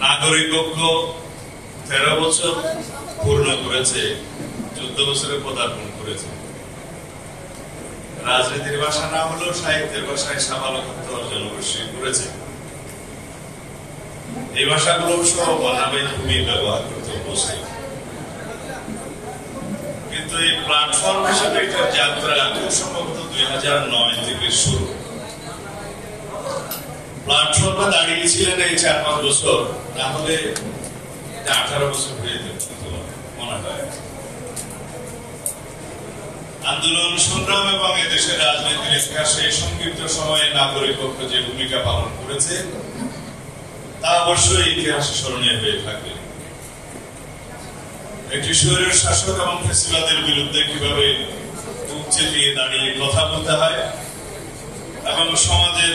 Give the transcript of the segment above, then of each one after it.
নাগরিক ঐক্য 13 বছর পূর্ণ করেছে, 14 বছরে পদার্পণ করেছে। রাজনীতির ভাষা না হলেও সাহিত্যের ভাষায় সাবালকত্ব অর্জন অবশ্যই করেছে। এই ভাষাগুলো সহ বানাবে ভূমি ব্যবহার করতে অবশ্যই, কিন্তু এই প্ল্যাটফর্ম হিসেবে এটার যাত্রা খুব সম্ভবত 2009 থেকে শুরু। প্ল্যাটফর্মে দাঁড়িয়েছিলেন এই 4-5 বছর, না হলে 18 বছর হয়ে যেত মনে হয়। আন্দোলন সংগ্রাম এবং এদেশের রাজনীতির ইতিহাসে সংক্ষিপ্ত সময়ে নাগরিক ঐক্য যে ভূমিকা পালন করেছে তা অবশ্যই ইতিহাসে স্মরণীয় হয়ে থাকবে। একটি স্বৈর শাসক এবং ফ্যাসিবাদের বিরুদ্ধে কিভাবে বুক চেতিয়ে দাঁড়িয়ে কথা বলতে হয় এবং সমাজের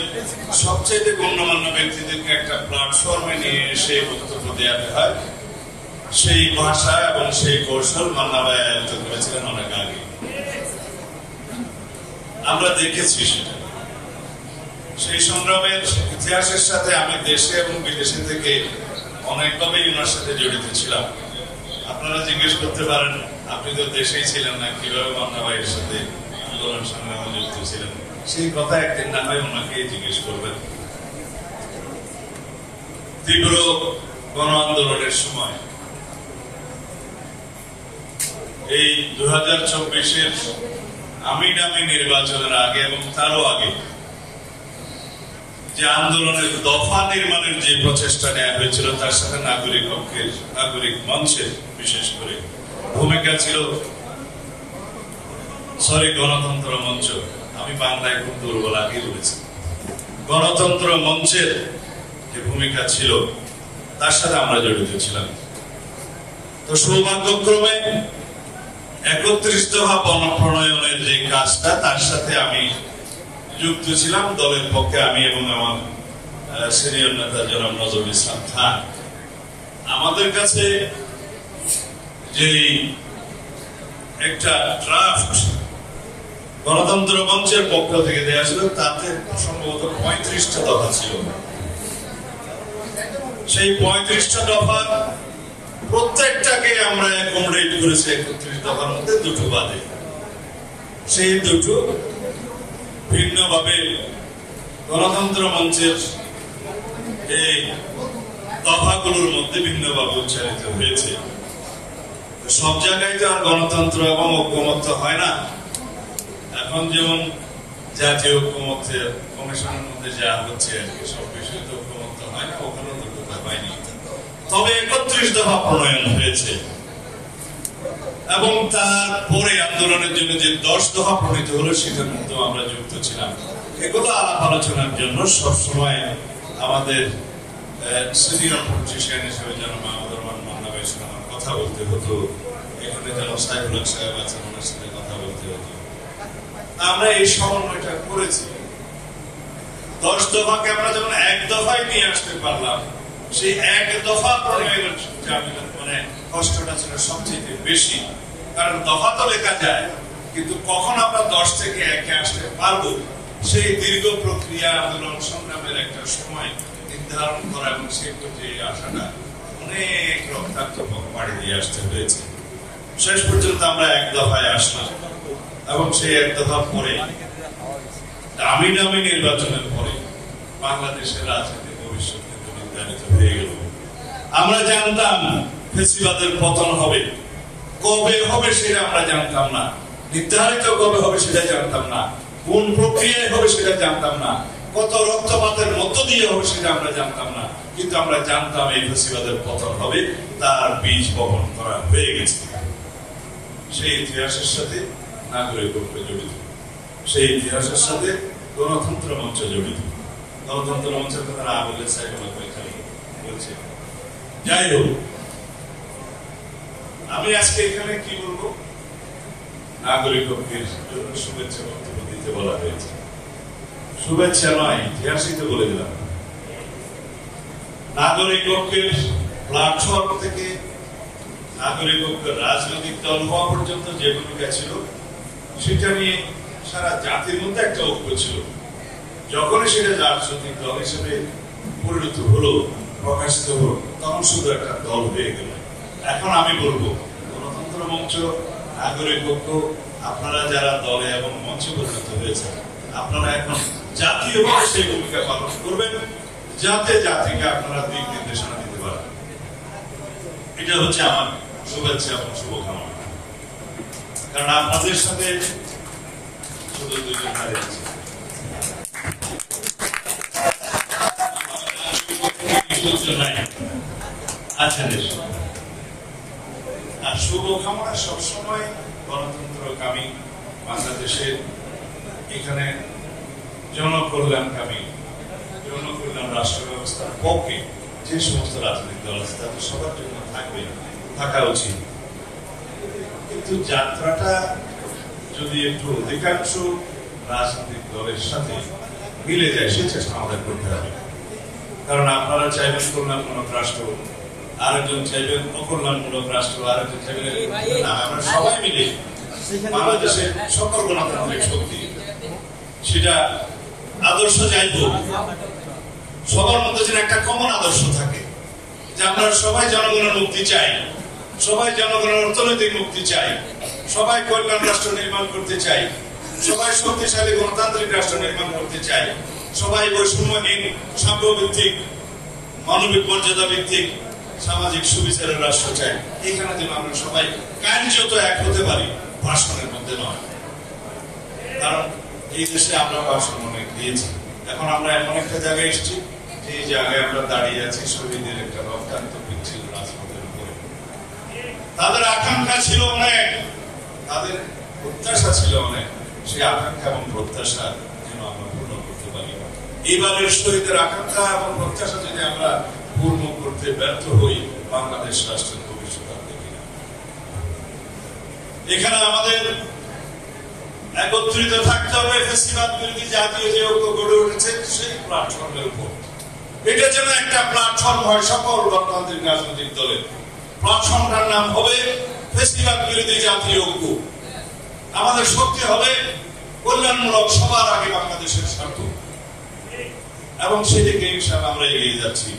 সবচেয়ে গণ্যমান্য ব্যক্তিদেরকে একটা প্ল্যাটফর্মে নিয়ে এসে বক্তব্য দেওয়াতে হয়, সেই ভাষা এবং সেই কৌশল মান্না ভাই আয়ত্ত করেছিলেন অনেক আগে। আমরা দেখেছি সেটা। সেই সংগ্রামের ইতিহাসের সাথে আমি দেশে এবং বিদেশে থেকে অনেকভাবে ওনার সাথে জড়িত ছিলাম। আপনারা জিজ্ঞেস করতে পারেন, আপনি তো দেশেই ছিলেন না, কিভাবে মান্না ভাইয়ের সাথে আন্দোলন সংগ্রামে যুক্ত ছিলেন? সেই কথা একদিন না হয় ওনাকে জিজ্ঞেস করবেন। তীব্র গণ আন্দোলনের সময় এই 2024-এর আমিনামি নির্বাচনের আগে এবং তারও আগে যে আন্দোলনের দফা নির্মাণের যে প্রচেষ্টা নেওয়া হয়েছিল তার সাথে নাগরিক ঐক্যের, নাগরিক মঞ্চের বিশেষ করে ভূমিকা ছিল। গণতন্ত্র মঞ্চ, আমি বাংলায় খুব দুর্বল আগে বলেছি, গণতন্ত্র মঞ্চের যে ভূমিকা ছিল তার সাথে আমরা জড়িত ছিলাম। তো সৌভাগ্যক্রমে 31 দফা প্রণয়নের যে কাজটা তার সাথে আমি যুক্ত ছিলাম। দলের পক্ষে আমি এবং আমার সিনিয়র নেতা জনাব নজরুল ইসলাম খান। আমাদের কাছে যে একটা ড্রাফট গণতন্ত্র মঞ্চের পক্ষ থেকে দেওয়া ছিল তাতে সম্ভবত 35টা দফা ছিল। সেই 35টা দফার প্রত্যেকটাকে আমরা অ্যাকোমোডেট করেছি 31 দফার মধ্যে, দুটো বাদে। সেই দুটো ভিন্নভাবে গণতন্ত্র মঞ্চের এই দফাগুলোর মধ্যে ভিন্নভাবে উচ্চারিত হয়েছে। সব জায়গায় তো আর গণতন্ত্র এবং ঐক্যমত্য হয় না। এখন যেমন জাতীয় ঐক্যমত্যের কমিশনের মধ্যে যা হচ্ছে আর কি, সব বিষয়ে তো ঐক্যমত্য হয় না, ওখানেও তো কথা পাইনি। তবে 31 দফা প্রণয়ন হয়েছে এবং তারপরে আন্দোলনের জন্য যে 10 দফা প্রণীত হলো সেটার মধ্যে আমরা যুক্ত ছিলাম। এগুলো আলাপ আলোচনার জন্য সবসময় আমাদের সিনিয়র পলিটিশিয়ান হিসেবে যেন মাহমুদুর রহমান মান্না ভাইয়ের সাথে আমার কথা বলতে হতো, এখানে যেন সাইফুল হক সাহেব আছেন ওনার সাথে কথা বলতে হতো। আমরা এই সমন্বয়টা করেছি। 10 দফাকে আমরা যেমন এক দফায় নিয়ে আসতে পারলাম, সেই এক দফা প্রণয়নের মানে কষ্টটা ছিল সবচেয়ে বেশি। কারণ দফা তো লেখা যায়, কিন্তু কখন আমরা 10 থেকে 1-এ আসতে পারবো সেই দীর্ঘ প্রক্রিয়া, আন্দোলন সংগ্রামের একটা সময় নির্ধারণ করা এবং সেই পর্যায়ে আসাটা অনেক রক্তাক্ত পাড়ি দিয়ে আসতে হয়েছে। শেষ পর্যন্ত আমরা এক দফায় আসলাম এবং সেই এক দফা পরে দামি দামি নির্বাচনের পরে বাংলাদেশের রাজনীতি ভবিষ্যৎ নির্ধারিত হয়ে গেল। আমরা জানতাম ফ্যাসিবাদের পতন হবে, কবে হবে সেটা আমরা জানতাম না, নির্ধারিত কবে হবে সেটা জানতাম না, কোন প্রক্রিয়ায় হবে সেটা জানতাম না, কত রক্তপাতের মধ্য দিয়ে হবে সেটা আমরা জানতাম না, কিন্তু আমরা জানতাম এই ফ্যাসিবাদের পতন হবে, তার বীজ বপন করা হয়ে গেছে। সেই ইতিহাসের সাথে নাগরিক ঐক্য জড়িত, সেই ইতিহাসের সাথে গণতন্ত্র মঞ্চ জড়িত। গণতন্ত্র মঞ্চের কথা না বললে সাইফুল হক বলছে। যাই হোক, আমি আজকে এখানে কি বলবো, নাগরিক ঐক্যের জন্য শুভেচ্ছা বক্তব্য দিতে বলা হয়েছে। শুভেচ্ছা নয়, ইতিহাসই তো বলে দিলাম। নাগরিক ঐক্যের প্ল্যাটফর্ম থেকে নাগরিক ঐক্যের রাজনৈতিক দল হওয়া পর্যন্ত যে ভূমিকা ছিল সেটা নিয়ে সারা জাতির মধ্যে একটা ঐক্য ছিল। যখনই সেটা রাজনৈতিক দল হিসেবে পরিণত হলো প্রকাশিত হলো তখন শুধু একটা দল হয়ে গেল। এখন আমি বলবো গণতন্ত্র মঞ্চ, নাগরিক ঐক্য, আপনারা যারা দলে এবং মঞ্চে পরিণত হয়েছেন, আপনারা এখন জাতীয়ভাবে সেই ভূমিকা পালন করবেন, যাতে জাতিকে আপনারা দিক নির্দেশনা দিতে পারেন। এটা হচ্ছে আমার শুভেচ্ছা এবং শুভকামনা। কারণ আপনাদের সাথে শুধু দুজন হারিয়েছে, আর শুভকামনা সবসময় গণতন্ত্রকামী বাংলাদেশের এখানে জনকল্যাণকামী, জনকল্যাণ রাষ্ট্র ব্যবস্থার পক্ষে যে সমস্ত রাজনৈতিক দল আছে তাদের সবার জন্য থাকা উচিত। কিন্তু যাত্রাটা যদি একটু অধিকাংশ রাজনৈতিক দলের সাথে মিলে যায় সে চেষ্টা আমাদের করতে হবে। কারণ আপনারা চাইবেন কল্যাণমূলক রাষ্ট্র, আরেকজন চাইবেন অকল্যাণমূলক রাষ্ট্র, আরেকজন চাইবেন, আমরা সবাই মিলে বাংলাদেশের সকল গণতান্ত্রিক শক্তি সেটা আদর্শ চাইব, সবার মধ্যে যেন একটা কমন আদর্শ থাকে যে আমরা সবাই জনগণের মুক্তি চাই, সবাই জনগণের অর্থনৈতিক মুক্তি চাই, সবাই কল্যাণ রাষ্ট্র নির্মাণ করতে চাই, সবাই শক্তিশালী গণতান্ত্রিক রাষ্ট্র নির্মাণ করতে চাই, সবাই বৈষম্যহীন, সাম্যভিত্তিক, মানবিক মর্যাদা ভিত্তিক সামাজিক সুবিচারের রাষ্ট্র চাই। এখানে যেন আমরা সবাই কার্যত এক হতে পারি, ভাষণের মধ্যে নয়। কারণ এই দেশে আমরা ভাষণ অনেক দিয়েছি, এখন আমরা এমন একটা জায়গায় এসেছি যে জায়গায় আমরা দাঁড়িয়ে আছি শহীদের একটা রক্তাক্ত পিচ্ছিল রাজপথের উপরে। তাদের আকাঙ্ক্ষা ছিল অনেক, তাদের প্রত্যাশা ছিল অনেক, সেই আকাঙ্ক্ষা এবং প্রত্যাশা যেন আমরা পূর্ণ করতে পারি। এবারের শহীদের আকাঙ্ক্ষা এবং প্রত্যাশা যদি আমরা পূর্ণ করতে ব্যর্থ হই, বাংলাদেশ রাষ্ট্রের ভবিষ্যৎ আর দেখি না। এখানে আমাদের একত্রিত থাকতে হবে ফ্যাসিবাদ বিরোধী জাতীয় যে ঐক্য গড়ে উঠেছে সেই প্ল্যাটফর্মের উপর। এটা যেন একটা প্ল্যাটফর্ম হয় সকল গণতান্ত্রিক রাজনৈতিক দলের। প্ল্যাটফর্মটার নাম হবে ফ্যাসিবাদ বিরোধী জাতীয় ঐক্য। আমাদের শক্তি হবে কল্যাণমূলক, সবার আগে বাংলাদেশের স্বার্থ, এবং সেদিকে ইনশাআল্লাহ আমরা এগিয়ে যাচ্ছি।